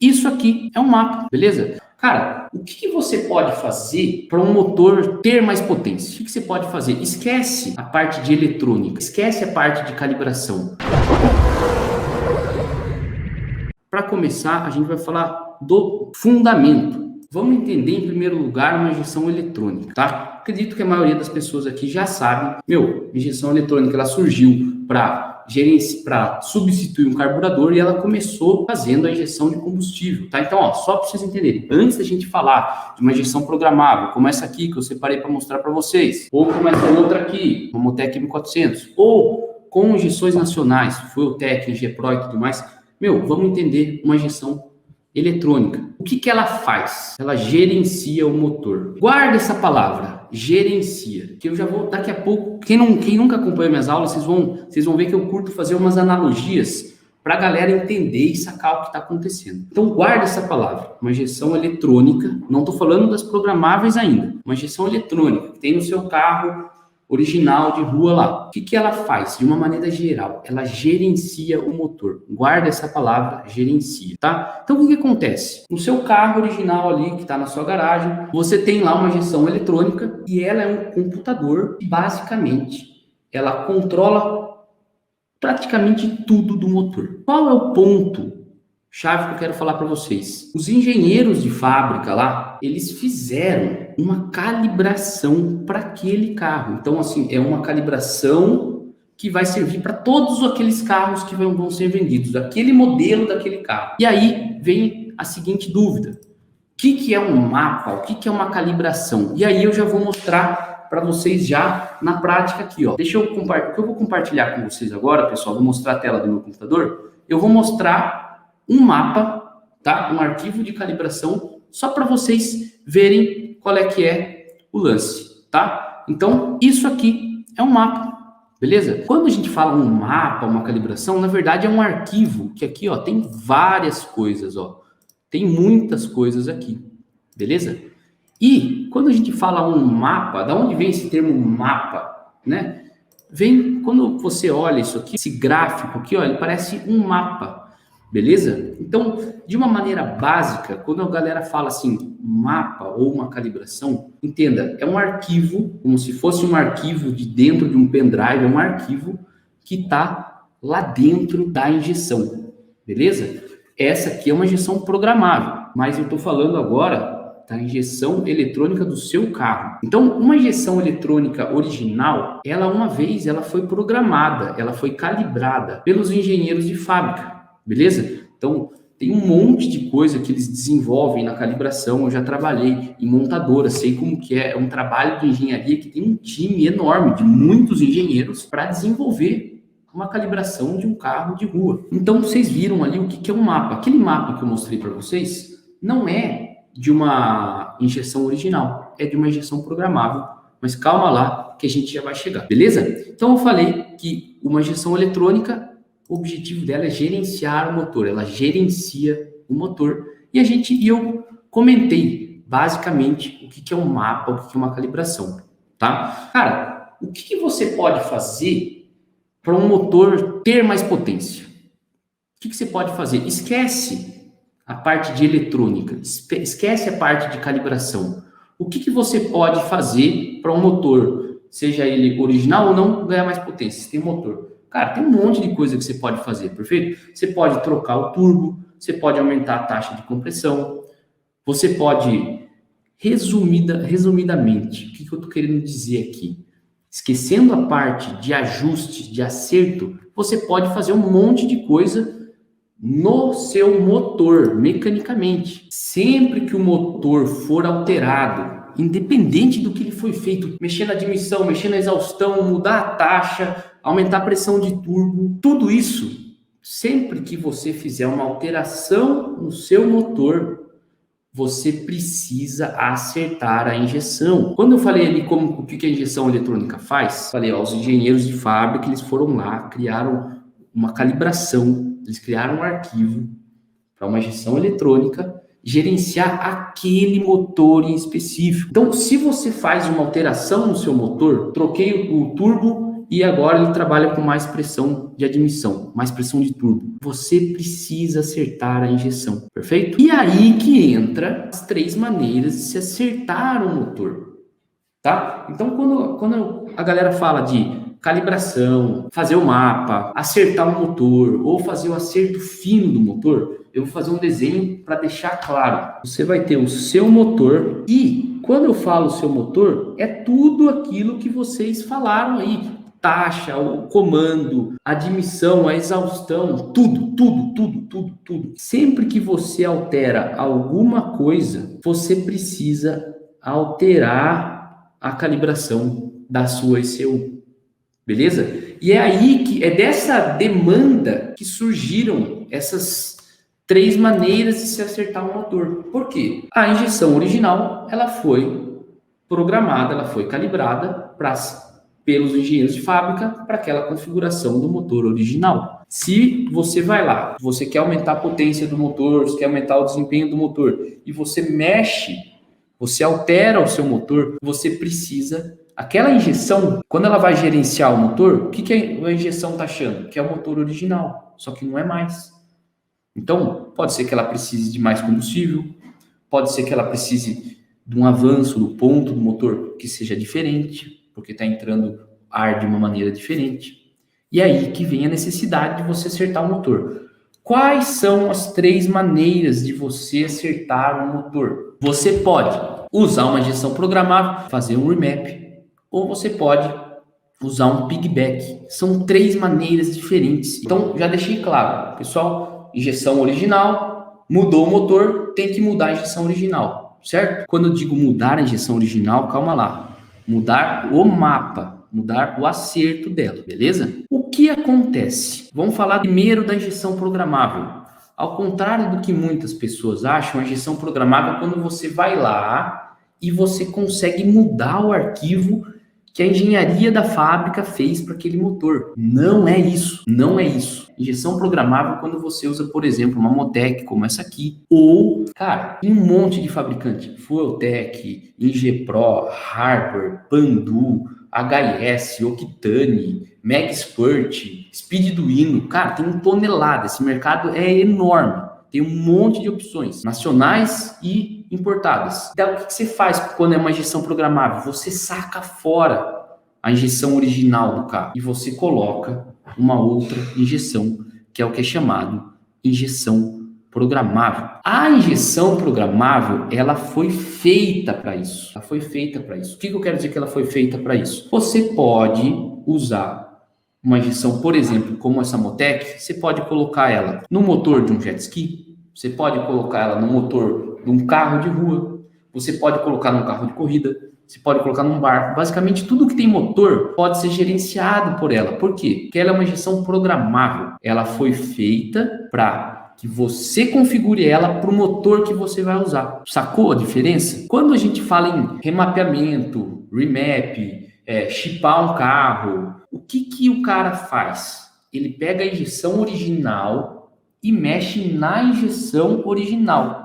isso aqui é um mapa, beleza? Cara, o que você pode fazer para um motor ter mais potência? O que você pode fazer? Esquece a parte de eletrônica, esquece a parte de calibração. Para começar, a gente vai falar do fundamento. Vamos entender, em primeiro lugar, uma injeção eletrônica, tá? Acredito que a maioria das pessoas aqui já sabe. Injeção eletrônica, ela surgiu para substituir um carburador e ela começou fazendo a injeção de combustível, tá? Então, só para vocês entenderem, antes da gente falar de uma injeção programável, como essa aqui que eu separei para mostrar para vocês, ou como essa outra aqui, uma Motec M400, ou com injeções nacionais, Fueltec, G-Pro e tudo mais, vamos entender uma injeção eletrônica. O que ela faz? Ela gerencia o motor. Guarda essa palavra, gerencia, que eu já vou, daqui a pouco, quem nunca acompanha minhas aulas, vocês vão ver que eu curto fazer umas analogias para a galera entender e sacar o que está acontecendo. Então, guarda essa palavra, uma injeção eletrônica, não estou falando das programáveis ainda, uma injeção eletrônica que tem no seu carro original de rua lá. O que ela faz? De uma maneira geral, ela gerencia o motor. Guarda essa palavra, gerencia, tá? Então, o que acontece? No seu carro original ali, que está na sua garagem, você tem lá uma injeção eletrônica e ela é um computador e, basicamente, ela controla praticamente tudo do motor. Qual é o ponto chave que eu quero falar para vocês? Os engenheiros de fábrica lá, eles fizeram uma calibração para aquele carro. Então, assim, é uma calibração que vai servir para todos aqueles carros que vão ser vendidos, daquele modelo daquele carro. E aí vem a seguinte dúvida: o que é um mapa? O que é uma calibração? E aí eu já vou mostrar para vocês já na prática aqui, ó. Deixa eu compartilhar. O que eu vou compartilhar com vocês agora, pessoal, vou mostrar a tela do meu computador. Eu vou mostrar um mapa, tá? Um arquivo de calibração, só para vocês verem qual é que é o lance, tá? Então, isso aqui é um mapa, beleza? Quando a gente fala um mapa, uma calibração, na verdade é um arquivo que aqui, ó, tem várias coisas, ó. Tem muitas coisas aqui, beleza? E quando a gente fala um mapa, da onde vem esse termo mapa, né? Vem, quando você olha isso aqui, esse gráfico aqui, ó, ele parece um mapa. Beleza? Então, de uma maneira básica, quando a galera fala assim, mapa ou uma calibração, entenda, é um arquivo, como se fosse um arquivo de dentro de um pendrive, é um arquivo que está lá dentro da injeção, beleza? Essa aqui é uma injeção programável, mas eu estou falando agora da injeção eletrônica do seu carro. Então, uma injeção eletrônica original, ela foi programada, ela foi calibrada pelos engenheiros de fábrica. Beleza? Então, tem um monte de coisa que eles desenvolvem na calibração. Eu já trabalhei em montadora, sei como que é um trabalho de engenharia que tem um time enorme de muitos engenheiros para desenvolver uma calibração de um carro de rua. Então, vocês viram ali o que é um mapa. Aquele mapa que eu mostrei para vocês não é de uma injeção original, é de uma injeção programável. Mas calma lá que a gente já vai chegar, beleza? Então, eu falei que uma injeção eletrônica, o objetivo dela é gerenciar o motor, ela gerencia o motor. E eu comentei basicamente o que é um mapa, o que é uma calibração, tá? Cara, o que você pode fazer para um motor ter mais potência? O que você pode fazer? Esquece a parte de eletrônica, esquece a parte de calibração. O que você pode fazer para um motor, seja ele original ou não, ganhar mais potência? Você tem um motor. Cara, tem um monte de coisa que você pode fazer, perfeito? Você pode trocar o turbo, você pode aumentar a taxa de compressão, você pode, resumidamente, o que eu estou querendo dizer aqui? Esquecendo a parte de ajuste, de acerto, você pode fazer um monte de coisa no seu motor, mecanicamente. Sempre que o motor for alterado, independente do que ele foi feito, mexer na admissão, mexer na exaustão, mudar a taxa, aumentar a pressão de turbo, tudo isso, sempre que você fizer uma alteração no seu motor, você precisa acertar a injeção. Quando eu falei ali o que a injeção eletrônica faz, falei, os engenheiros de fábrica, eles foram lá, criaram uma calibração, eles criaram um arquivo para uma injeção eletrônica gerenciar aquele motor em específico. Então, se você faz uma alteração no seu motor, troquei o turbo e agora ele trabalha com mais pressão de admissão, mais pressão de turbo. Você precisa acertar a injeção, perfeito? E aí que entra as 3 maneiras de se acertar o motor, tá? Então, quando a galera fala de calibração, fazer o mapa, acertar o motor ou fazer o acerto fino do motor, eu vou fazer um desenho para deixar claro. Você vai ter o seu motor e quando eu falo seu motor, é tudo aquilo que vocês falaram aí. Taxa, o comando, a admissão, a exaustão, tudo. Sempre que você altera alguma coisa, você precisa alterar a calibração da sua ECU. Beleza? E é aí que é dessa demanda que surgiram essas 3 maneiras de se acertar um motor. Por quê? A injeção original, ela foi programada, ela foi calibrada pelos engenheiros de fábrica para aquela configuração do motor original. Se você vai lá, você quer aumentar a potência do motor, você quer aumentar o desempenho do motor e você mexe, você altera o seu motor, você precisa. Aquela injeção, quando ela vai gerenciar o motor, o que a injeção está achando? Que é o motor original, só que não é mais. Então, pode ser que ela precise de mais combustível, pode ser que ela precise de um avanço no ponto do motor que seja diferente, porque está entrando ar de uma maneira diferente. E aí que vem a necessidade de você acertar o motor. Quais são as 3 maneiras de você acertar o motor? Você pode usar uma injeção programável, fazer um remap, ou você pode usar um piggyback. São 3 maneiras diferentes. Então, já deixei claro, pessoal, injeção original, mudou o motor, tem que mudar a injeção original, certo? Quando eu digo mudar a injeção original, calma lá. Mudar o mapa, mudar o acerto dela, beleza? O que acontece? Vamos falar primeiro da injeção programável. Ao contrário do que muitas pessoas acham, a injeção programável é quando você vai lá e você consegue mudar o arquivo que a engenharia da fábrica fez para aquele motor. Não é isso. Injeção programável quando você usa, por exemplo, uma Motec como essa aqui, ou, cara, tem um monte de fabricante, Fueltec, Ingepro, Harper, Pandu, HS, Octane, Megspurt, Speedduino, cara, tem 1 tonelada, esse mercado é enorme. Tem um monte de opções, nacionais e importadas. Então, o que você faz quando é uma injeção programável? Você saca fora a injeção original do carro e você coloca uma outra injeção, que é o que é chamado injeção programável. A injeção programável, ela foi feita para isso. O que eu quero dizer que ela foi feita para isso? Você pode usar uma injeção, por exemplo, como essa Motec, você pode colocar ela no motor de um jet ski, você pode colocar ela no motor de um carro de rua, você pode colocar num carro de corrida, você pode colocar num barco. Basicamente, tudo que tem motor pode ser gerenciado por ela. Por quê? Porque ela é uma injeção programável. Ela foi feita para que você configure ela para o motor que você vai usar. Sacou a diferença? Quando a gente fala em remapeamento, remap, chipar um carro, o que o cara faz? Ele pega a injeção original e mexe na injeção original.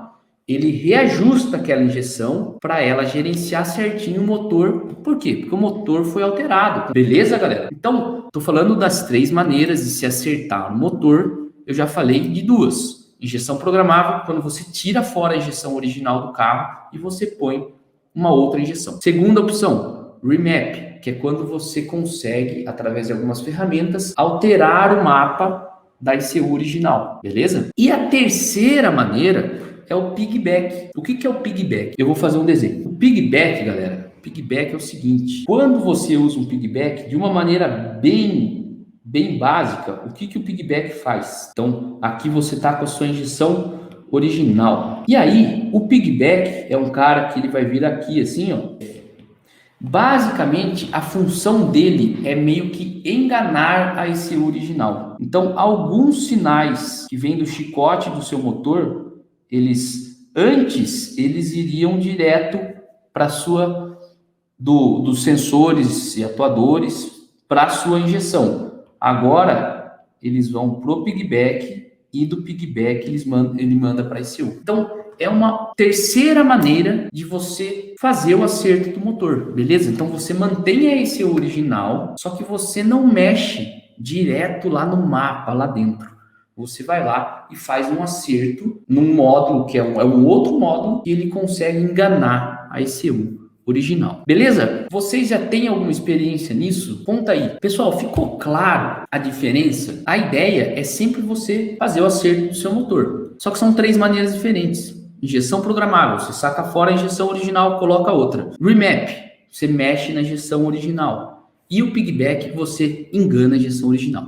Ele reajusta aquela injeção para ela gerenciar certinho o motor. Por quê? Porque o motor foi alterado. Beleza, galera? Então, estou falando das 3 maneiras de se acertar o motor. Eu já falei de 2. Injeção programável, quando você tira fora a injeção original do carro e você põe uma outra injeção. Segunda opção, remap, que é quando você consegue, através de algumas ferramentas, alterar o mapa da ECU original. Beleza? E a terceira maneira é o piggyback. O que é o piggyback? Eu vou fazer um desenho. O piggyback, galera, piggyback é o seguinte. Quando você usa um piggyback de uma maneira bem básica, o que o piggyback faz? Então, aqui você está com a sua injeção original. E aí, o piggyback é um cara que ele vai vir aqui assim, ó. Basicamente, a função dele é meio que enganar a ECU original. Então, alguns sinais que vêm do chicote do seu motor, eles iriam direto para dos sensores e atuadores para a sua injeção. Agora, eles vão pro piggyback e do piggyback ele manda para a ECU. Então, é uma terceira maneira de você fazer o acerto do motor, beleza? Então você mantém a ECU original, só que você não mexe direto lá no mapa, lá dentro. Você vai lá e faz um acerto num módulo, que é um outro módulo, e ele consegue enganar a ECU original. Beleza? Vocês já têm alguma experiência nisso? Conta aí. Pessoal, ficou claro a diferença? A ideia é sempre você fazer o acerto do seu motor. Só que são 3 maneiras diferentes. Injeção programável, você saca fora a injeção original, coloca outra. Remap, você mexe na injeção original. E o piggyback, você engana a injeção original.